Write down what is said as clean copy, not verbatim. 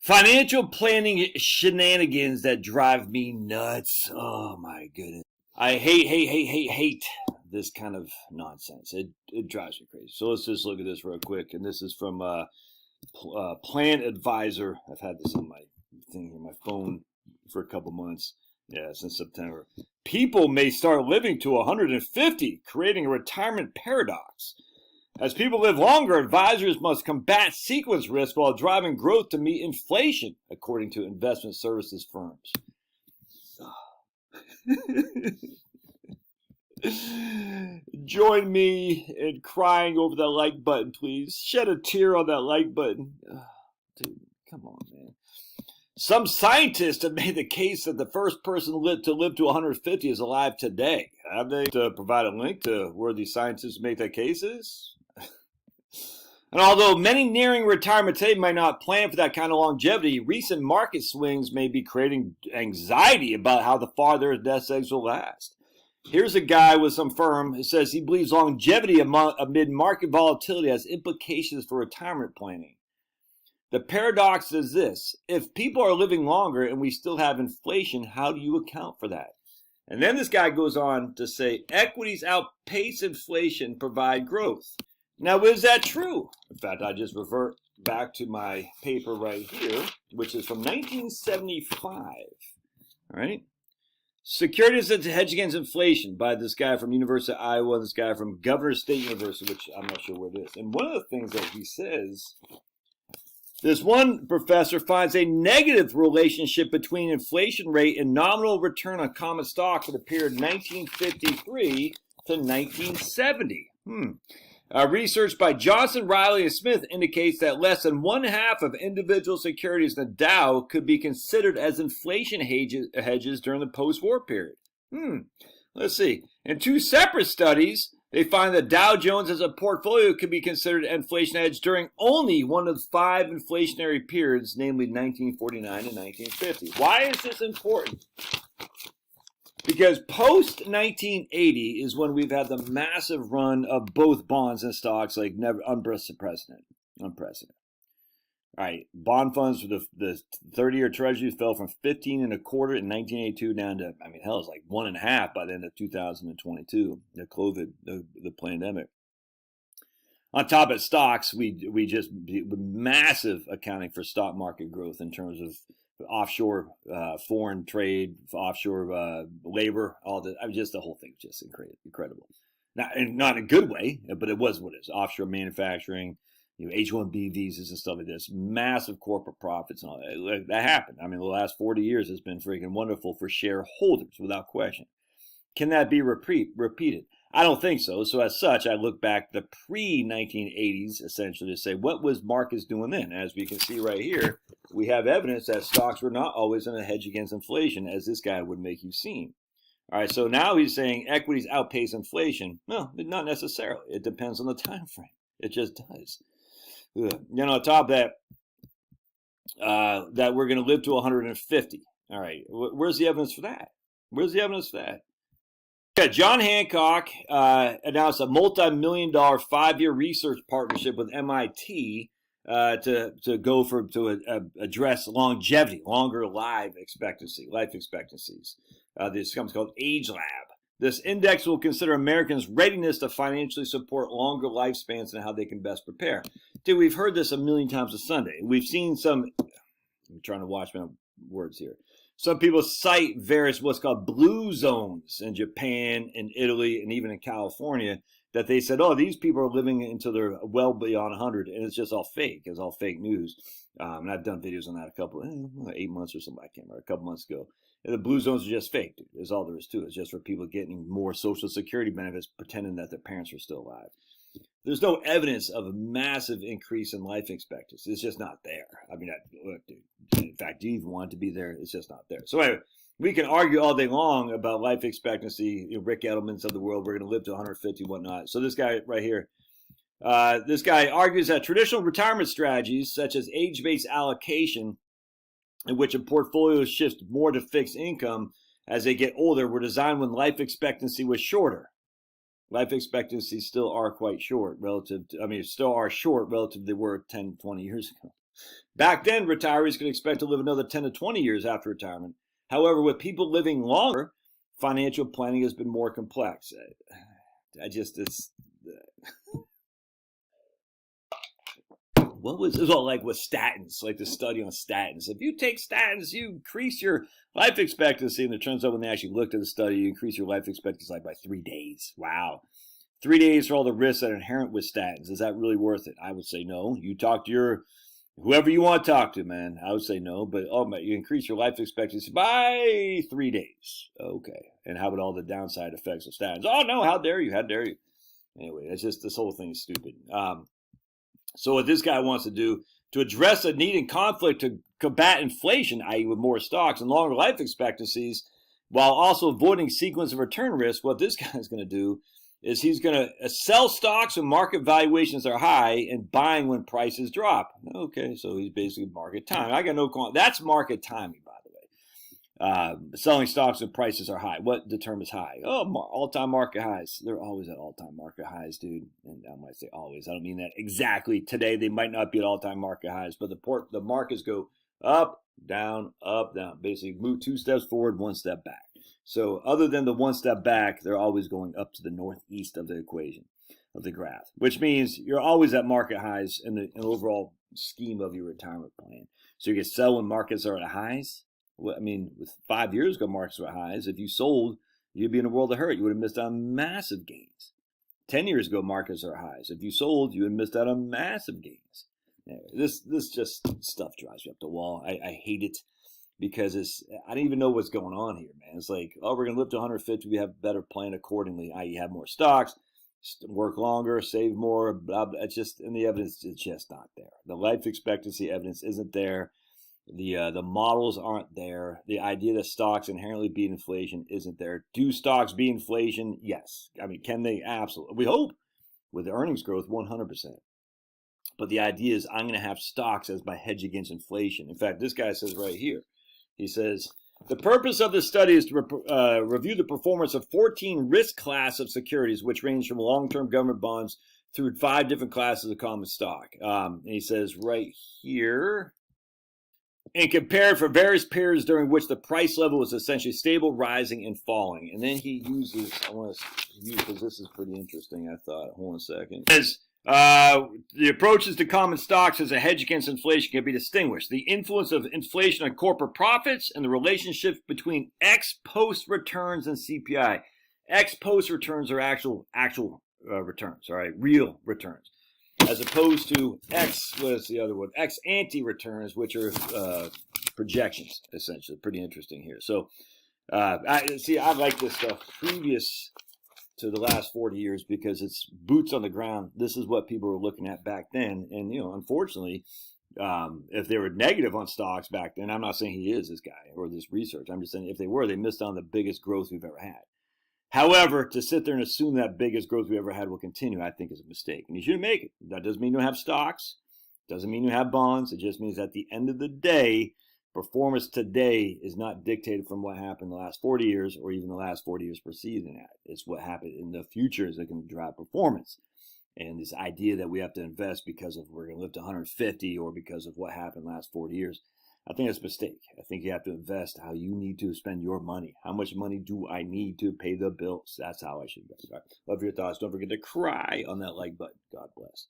Financial planning shenanigans that drive me nuts. Oh my goodness. I hate this kind of nonsense. It drives me crazy. So let's just look at this real quick. And this is from Plan Advisor. I've had this on my thing here, my phone, for a couple months. Yeah, since September. People may start living to 150, creating a retirement paradox. As people live longer, advisors must combat sequence risk while driving growth to meet inflation, according to investment services firms. Join me in crying over that like button, please. Shed a tear on that like button. Dude, come on, man. Some scientists have made the case that the first person to live to 150 is alive today. Have they to provide a link to where these scientists make that case is? And although many nearing retirement today might not plan for that kind of longevity, recent market swings may be creating anxiety about how far their nest eggs will last. Here's a guy with some firm who says he believes longevity amid market volatility has implications for retirement planning. The paradox is this: if people are living longer and we still have inflation, how do you account for that? And then this guy goes on to say, equities outpace inflation, provide growth. Now, is that true? In fact, I just revert back to my paper right here, which is from 1975. All right. Securities to Hedge Against Inflation by this guy from University of Iowa, this guy from Governor State University, which I'm not sure where it is. And one of the things that he says, this one professor finds a negative relationship between inflation rate and nominal return on common stock for the period 1953 to 1970. Research by Johnson, Riley, and Smith indicates that less than 1/2 of individual securities in the Dow could be considered as inflation hedges during the post-war period. Let's see. In two separate studies, they find that Dow Jones as a portfolio could be considered an inflation hedge during only one of 5 inflationary periods, namely 1949 and 1950. Why is this important? Because post-1980 is when we've had the massive run of both bonds and stocks, like never unprecedented. All right, bond funds for the 30-year treasuries fell from 15 and a quarter in 1982 down to, hell, it's like 1.5 by the end of 2022. The COVID, the pandemic. On top of stocks, we just massive accounting for stock market growth in terms of offshore foreign trade, offshore labor, all the just the whole thing just incredible. Not in a good way, but it was what it is. Offshore manufacturing, H-1B visas and stuff like this, massive corporate profits and all that. That happened. The last 40 years has been freaking wonderful for shareholders, without question. Can that be repeated? I don't think so. So as such, I look back the pre-1980s, essentially, to say, what was markets doing then? As we can see right here, we have evidence that stocks were not always in a hedge against inflation, as this guy would make you seem. All right, so now he's saying equities outpace inflation. No, not necessarily. It depends on the time frame. It just does. On top of that, that we're going to live to 150. All right, where's the evidence for that? Yeah, John Hancock announced a multi-million-dollar 5-year research partnership with MIT to address longevity, longer life expectancies. This company's called Age Lab. This index will consider Americans' readiness to financially support longer lifespans and how they can best prepare. Dude, we've heard this a million times a Sunday. We've seen some. I'm trying to watch my words here. Some people cite various what's called blue zones in Japan and Italy and even in California that they said, oh, these people are living until they're well beyond 100, and it's just all fake. It's all fake news. And I've done videos on that 8 months or something, I can't remember, a couple months ago. And the blue zones are just fake, dude. That's all there is to it. It's just for people getting more Social Security benefits, pretending that their parents are still alive. There's no evidence of a massive increase in life expectancy. It's just not there. Look, dude. In fact, do you even want it to be there? It's just not there. So anyway, we can argue all day long about life expectancy. Rick Edelman's of the world, we're going to live to 150, whatnot. So this guy right here, this guy argues that traditional retirement strategies, such as age-based allocation, in which a portfolio shifts more to fixed income as they get older, were designed when life expectancy was shorter. Life expectancies still are quite short relative to, still are short relative to they were 10, 20 years ago. Back then, retirees could expect to live another 10 to 20 years after retirement. However, with people living longer, financial planning has been more complex. What was it all like with statins, like the study on statins? If you take statins, you increase your life expectancy. And it turns out when they actually looked at the study, you increase your life expectancy by 3 days. Wow. 3 days for all the risks that are inherent with statins. Is that really worth it? I would say no. You talk to whoever you want to talk to, man. I would say no. But you increase your life expectancy by 3 days. Okay. And how about all the downside effects of statins? Oh, no. How dare you? How dare you? Anyway, it's just, this whole thing is stupid. So what this guy wants to do to address the need and conflict to combat inflation, i.e. with more stocks and longer life expectancies, while also avoiding sequence of return risk, what this guy is going to do is he's going to sell stocks when market valuations are high and buying when prices drop. Okay, so he's basically market time. I got no, that's market timing, by the way. Selling stocks when prices are high. What determines high? Oh, all-time market highs. They're always at all-time market highs, dude. And I might say always. I don't mean that exactly. Today, they might not be at all-time market highs, but the markets go up, down, basically move 2 steps forward, 1 step back. So other than the 1 step back, they're always going up to the northeast of the equation, of the graph, which means you're always at market highs in the overall scheme of your retirement plan. So you can sell when markets are at highs. Well, I mean, 5 years ago, markets were highs. If you sold, you'd be in a world of hurt. You would have missed out on massive gains. 10 years ago, markets are highs. If you sold, you would have missed out on massive gains. This just stuff drives me up the wall. I hate it because I don't even know what's going on here, man. It's like, oh, we're going to live to 150. We have a better plan accordingly, i.e. have more stocks, work longer, save more, blah, blah. It's just, and the evidence is just not there. The life expectancy evidence isn't there. The models aren't there. The idea that stocks inherently beat inflation isn't there. Do stocks beat inflation? Yes. I mean, can they? Absolutely. We hope with the earnings growth, 100%. But the idea is I'm going to have stocks as my hedge against inflation. In fact, this guy says right here, he says, the purpose of this study is to review the performance of 14 risk class of securities, which range from long-term government bonds through 5 different classes of common stock. And he says right here, and compared for various periods during which the price level was essentially stable, rising, and falling. And then he uses, I want to use, because this is pretty interesting, I thought. Hold on a second. It says, the approaches to common stocks as a hedge against inflation can be distinguished. The influence of inflation on corporate profits and the relationship between ex-post returns and CPI. Ex-post returns are actual returns, all right, real returns, as opposed to ex-ante returns, which are projections, essentially. Pretty interesting here. So, I like this stuff previous to the last 40 years because it's boots on the ground. This is what people were looking at back then. And, unfortunately, if they were negative on stocks back then, I'm not saying he is this guy or this research. I'm just saying if they were, they missed on the biggest growth we've ever had. However, to sit there and assume that biggest growth we ever had will continue, I think is a mistake. And you shouldn't make it. That doesn't mean you have stocks. Doesn't mean you have bonds. It just means at the end of the day, performance today is not dictated from what happened the last 40 years or even the last 40 years preceding that. It's what happened in the future that can drive performance. And this idea that we have to invest because we're going to live to 150 or because of what happened the last 40 years, I think that's a mistake. I think you have to invest how you need to spend your money. How much money do I need to pay the bills? That's how I should invest. Love your thoughts. Don't forget to cry on that like button. God bless.